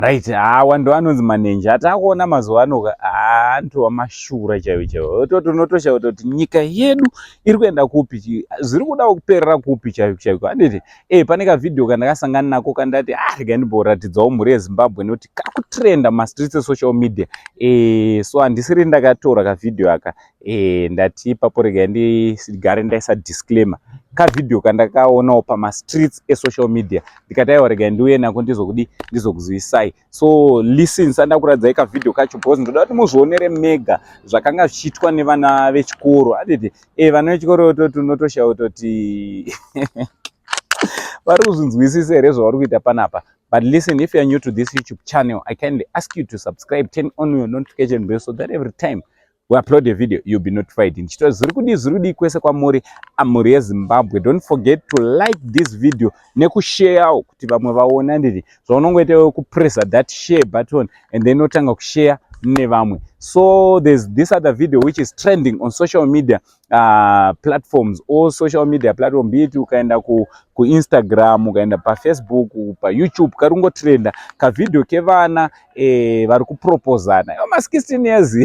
Right, wando anonzi manenja atakuona mazuva ano antu amashura chaiwo chaiwo. Totosha kuti nyika yedu iri kuenda kupi, zviri kuda kuperera kupi chaiko chaiko. Anditi pane ka video kandakasangana nako kandati rega ndimboratidzawo mhuri yeZimbabwe nekuti kakutrenda mastreets esocial media. So handisiri ndakatora ka video aka. Ndati ipapo rega ndigare ndaisa disclaimer. Ka video kandakaonawo pamastreets esocial media ndikati aiwa rega ndiuye nako ndizokuzivisai. So listen, sandakuradzai ka video kacho because ndoda kuti muzvionere mega zvakanga zvichiitwa nevana vechikoro. Anditi vana vechikoro tinotosha kuti vari kuzvinzwisisa here zvavari kuita panapa. But listen, if you are new to this YouTube channel, I kindly ask you to subscribe, turn on your notification bell so that every time we upload a video, you'll be notified. Nchito zvirikudi kwese kwa mhuri yeZimbabwe. Don't forget to like this video nekushare kuti vamwe vaone. Nditi zvaunongoita kupressa that share button and then otanga kushare nevamwe. So there's this other video which is trending on social media platforms, all social media platform, be it ukaenda ku Instagram, ukaenda pa Facebook, pa YouTube, karungo trenda ka video kevana vari kuproposana. Yoma 16 years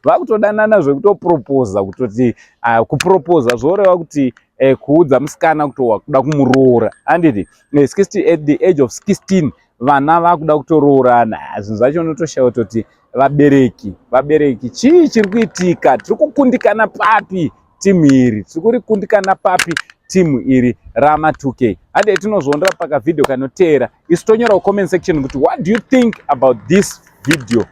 vakutodanana zvekutoproposa kutoti kuproposa zvoreva kuti kuudza musikana kuti wakuda kumuroora. Anditi 60 at the age of 16 vana vakuda kutoroorana. Zvinhu zvacho unotoshaura kuti vabereki chii chiri kuitika? Tiri kukundikana papi timu iri? Tiri kukundikana papi timu iri rama 2K? Hade tinozondera paka video kanoteera. Isitonyora comment section kuti what do you think about this video?